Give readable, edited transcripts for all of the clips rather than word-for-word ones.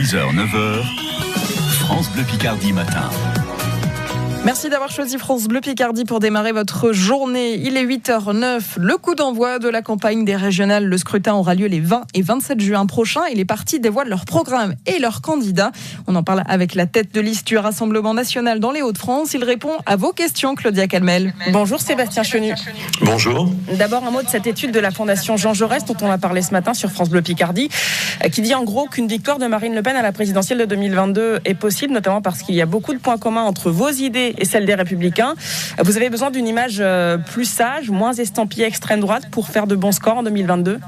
6h, 9h, France Bleu Picardie matin. Merci d'avoir choisi France Bleu Picardie pour démarrer votre journée. Il est 8h09, le coup d'envoi de la campagne des régionales. Le scrutin aura lieu les 20 et 27 juin prochains et les partis dévoilent leur programme et leurs candidats. On en parle avec la tête de liste du Rassemblement national dans les Hauts-de-France. Il répond à vos questions, Claudia Calmel. Bonjour Sébastien Chenu. Bonjour. D'abord un mot de cette étude de la Fondation Jean Jaurès dont on a parlé ce matin sur France Bleu Picardie, qui dit en gros qu'une victoire de Marine Le Pen à la présidentielle de 2022 est possible, notamment parce qu'il y a beaucoup de points communs entre vos idées et celle des Républicains. Vous avez besoin d'une image plus sage, moins estampillée extrême droite pour faire de bons scores en 2022 ?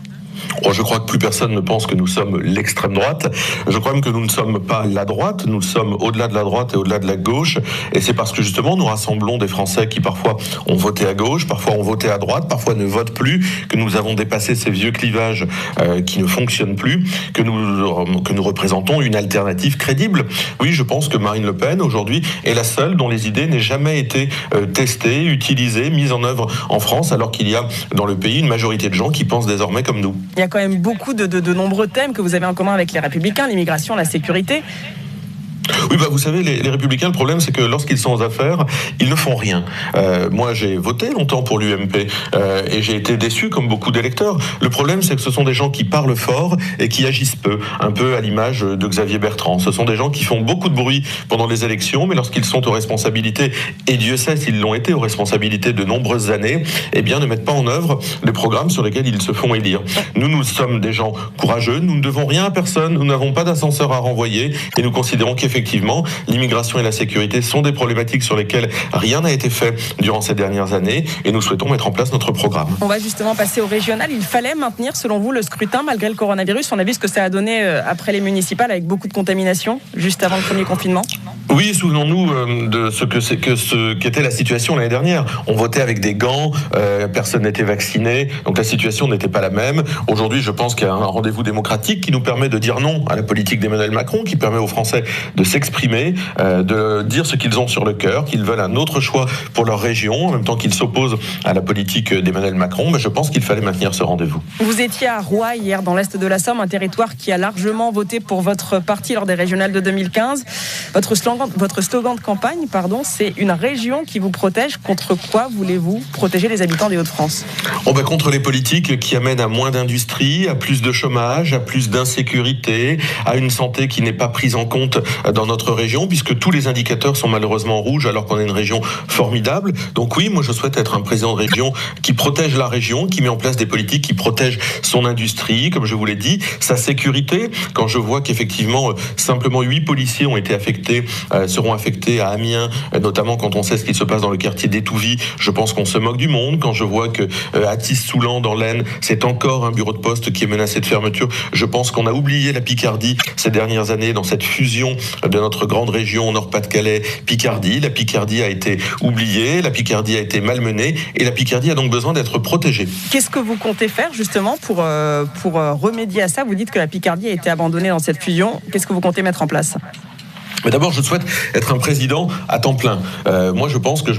Je crois que plus personne ne pense que nous sommes l'extrême droite. Je crois même que nous ne sommes pas la droite, nous sommes au-delà de la droite et au-delà de la gauche. Et c'est parce que justement nous rassemblons des Français qui parfois ont voté à gauche, parfois ont voté à droite, parfois ne votent plus, que nous avons dépassé ces vieux clivages qui ne fonctionnent plus, que nous représentons une alternative crédible. Oui, je pense que Marine Le Pen aujourd'hui est la seule dont les idées n'aient jamais été testées, utilisées, mises en œuvre en France, alors qu'il y a dans le pays une majorité de gens qui pensent désormais comme nous. Il y a quand même beaucoup de nombreux thèmes que vous avez en commun avec les Républicains, l'immigration, la sécurité. Oui, vous savez, les Républicains, le problème, c'est que lorsqu'ils sont aux affaires, ils ne font rien. Moi, j'ai voté longtemps pour l'UMP et j'ai été déçu, comme beaucoup d'électeurs. Le problème, c'est que ce sont des gens qui parlent fort et qui agissent peu, un peu à l'image de Xavier Bertrand. Ce sont des gens qui font beaucoup de bruit pendant les élections, mais lorsqu'ils sont aux responsabilités, et Dieu sait s'ils l'ont été aux responsabilités de nombreuses années, eh bien, ne mettent pas en œuvre les programmes sur lesquels ils se font élire. Nous sommes des gens courageux, nous ne devons rien à personne, nous n'avons pas d'ascenseur à renvoyer et nous considérons qu'effectivement, l'immigration et la sécurité sont des problématiques sur lesquelles rien n'a été fait durant ces dernières années et nous souhaitons mettre en place notre programme. On va justement passer au régional. Il fallait maintenir, selon vous, le scrutin malgré le coronavirus. On a vu ce que ça a donné après les municipales avec beaucoup de contamination, juste avant le premier confinement. Oui, souvenons-nous de ce qu'était la situation l'année dernière. On votait avec des gants, personne n'était vacciné, donc la situation n'était pas la même. Aujourd'hui, je pense qu'il y a un rendez-vous démocratique qui nous permet de dire non à la politique d'Emmanuel Macron, qui permet aux Français de s'exprimer, de dire ce qu'ils ont sur le cœur, qu'ils veulent un autre choix pour leur région, en même temps qu'ils s'opposent à la politique d'Emmanuel Macron. Mais je pense qu'il fallait maintenir ce rendez-vous. Vous étiez à Roye hier, dans l'Est de la Somme, un territoire qui a largement voté pour votre parti lors des régionales de 2015. Votre slogan de campagne, c'est une région qui vous protège. Contre quoi voulez-vous protéger les habitants des Hauts-de-France ? Contre les politiques qui amènent à moins d'industrie, à plus de chômage, à plus d'insécurité, à une santé qui n'est pas prise en compte dans notre région, puisque tous les indicateurs sont malheureusement rouges alors qu'on est une région formidable. Donc oui, moi je souhaite être un président de région qui protège la région, qui met en place des politiques qui protègent son industrie, comme je vous l'ai dit, sa sécurité. Quand je vois qu'effectivement simplement 8 policiers ont été seront affectés à Amiens, notamment quand on sait ce qui se passe dans le quartier d'Étouvie, je pense qu'on se moque du monde. Quand je vois que à Tis-Soulan dans l'Aisne, c'est encore un bureau de poste qui est menacé de fermeture, je pense qu'on a oublié la Picardie ces dernières années dans cette fusion de notre grande région Nord-Pas-de-Calais, Picardie. La Picardie a été oubliée, la Picardie a été malmenée et la Picardie a donc besoin d'être protégée. Qu'est-ce que vous comptez faire justement pour remédier à ça ? Vous dites que la Picardie a été abandonnée dans cette fusion. Qu'est-ce que vous comptez mettre en place ? Mais d'abord, je souhaite être un président à temps plein. Moi, je pense que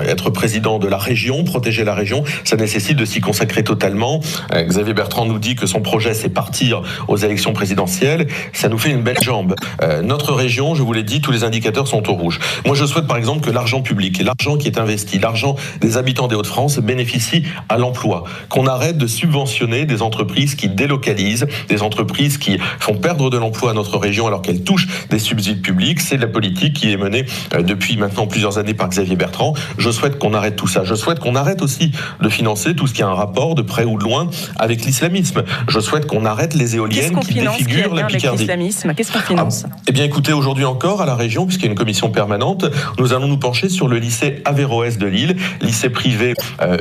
être président de la région, protéger la région, ça nécessite de s'y consacrer totalement. Xavier Bertrand nous dit que son projet, c'est partir aux élections présidentielles. Ça nous fait une belle jambe. Notre région, je vous l'ai dit, tous les indicateurs sont au rouge. Moi, je souhaite par exemple que l'argent public et l'argent qui est investi, l'argent des habitants des Hauts-de-France bénéficie à l'emploi. Qu'on arrête de subventionner des entreprises qui délocalisent, des entreprises qui font perdre de l'emploi à notre région alors qu'elles touchent des subsides public. C'est la politique qui est menée depuis maintenant plusieurs années par Xavier Bertrand. Je souhaite qu'on arrête tout ça. Je souhaite qu'on arrête aussi de financer tout ce qui a un rapport de près ou de loin avec l'islamisme. Je souhaite qu'on arrête les éoliennes qui défigurent la Picardie. Qu'est-ce qu'on finance ? Eh bien écoutez, aujourd'hui encore à la région, puisqu'il y a une commission permanente, nous allons nous pencher sur le lycée Averroès de Lille, lycée privé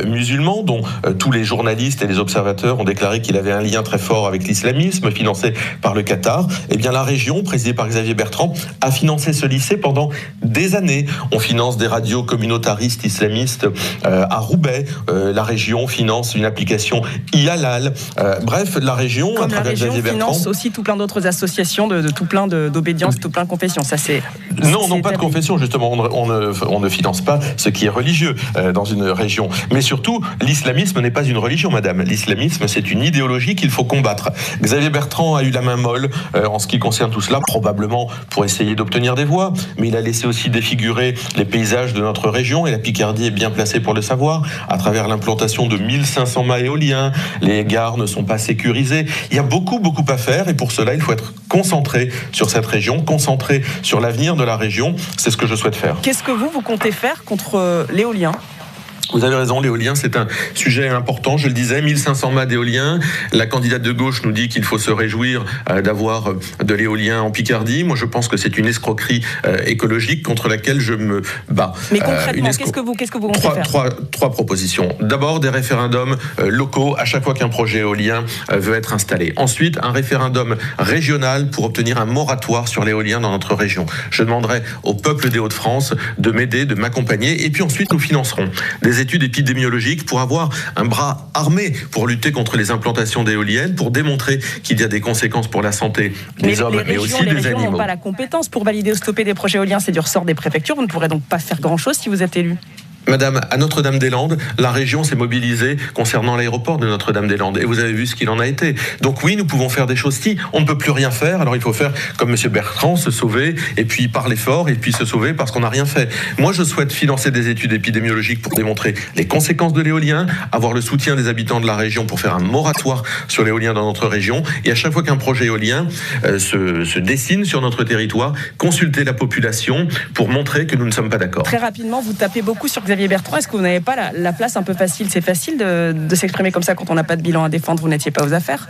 musulman dont tous les journalistes et les observateurs ont déclaré qu'il avait un lien très fort avec l'islamisme, financé par le Qatar. Eh bien la région, présidée par Xavier Bertrand, a financé ce lycée pendant des années. On finance des radios communautaristes islamistes à Roubaix. La région finance une application e-halal. Bref, la région, comme à travers Xavier Bertrand, finance aussi tout plein d'autres associations de tout plein d'obédience, tout plein de confessions. Ça, non, pas de confession, justement. On ne finance pas ce qui est religieux dans une région. Mais surtout, l'islamisme n'est pas une religion, madame. L'islamisme, c'est une idéologie qu'il faut combattre. Xavier Bertrand a eu la main molle en ce qui concerne tout cela, probablement pour essayer d'obtenir des voix, mais il a laissé aussi défigurer les paysages de notre région, et la Picardie est bien placée pour le savoir, à travers l'implantation de 1500 mâts éoliens. Les gares ne sont pas sécurisées. Il y a beaucoup à faire, et pour cela, il faut être concentré sur cette région, concentré sur l'avenir de la région. C'est ce que je souhaite faire. Qu'est-ce que vous comptez faire contre l'éolien ? Vous avez raison, l'éolien, c'est un sujet important. Je le disais, 1500 mâts d'éolien. La candidate de gauche nous dit qu'il faut se réjouir d'avoir de l'éolien en Picardie. Moi, je pense que c'est une escroquerie écologique contre laquelle je me bats. Mais concrètement, qu'est-ce que vous comptez faire ? Trois propositions. D'abord, des référendums locaux à chaque fois qu'un projet éolien veut être installé. Ensuite, un référendum régional pour obtenir un moratoire sur l'éolien dans notre région. Je demanderai au peuple des Hauts-de-France de m'aider, de m'accompagner. Et puis ensuite, nous financerons des études épidémiologiques pour avoir un bras armé pour lutter contre les implantations d'éoliennes, pour démontrer qu'il y a des conséquences pour la santé des hommes, mais aussi des animaux. Les régions n'ont pas la compétence pour valider ou stopper des projets éoliens, c'est du ressort des préfectures. Vous ne pourrez donc pas faire grand-chose si vous êtes élu. Madame, à Notre-Dame-des-Landes, la région s'est mobilisée concernant l'aéroport de Notre-Dame-des-Landes. Et vous avez vu ce qu'il en a été. Donc oui, nous pouvons faire des choses. Si on ne peut plus rien faire, alors il faut faire comme M. Bertrand, se sauver, et puis parler fort, et puis se sauver parce qu'on n'a rien fait. Moi, je souhaite financer des études épidémiologiques pour démontrer les conséquences de l'éolien, avoir le soutien des habitants de la région pour faire un moratoire sur l'éolien dans notre région. Et à chaque fois qu'un projet éolien se dessine sur notre territoire, consulter la population pour montrer que nous ne sommes pas d'accord. Très rapidement, vous tapez beaucoup sur Xavier Bertrand, est-ce que vous n'avez pas la place un peu facile ? C'est facile de s'exprimer comme ça quand on n'a pas de bilan à défendre, vous n'étiez pas aux affaires ?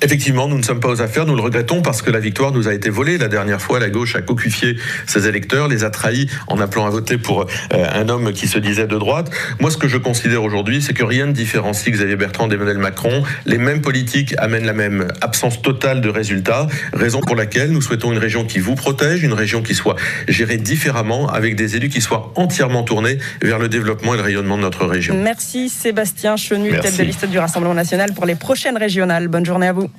Effectivement, nous ne sommes pas aux affaires, nous le regrettons parce que la victoire nous a été volée. La dernière fois, la gauche a cocufié ses électeurs, les a trahis en appelant à voter pour un homme qui se disait de droite. Moi, ce que je considère aujourd'hui, c'est que rien ne différencie Xavier Bertrand d'Emmanuel Macron. Les mêmes politiques amènent la même absence totale de résultats, raison pour laquelle nous souhaitons une région qui vous protège, une région qui soit gérée différemment, avec des élus qui soient entièrement tournés vers le développement et le rayonnement de notre région. Merci Sébastien Chenu, tête de liste du Rassemblement national pour les prochaines régionales. Bonne journée à vous.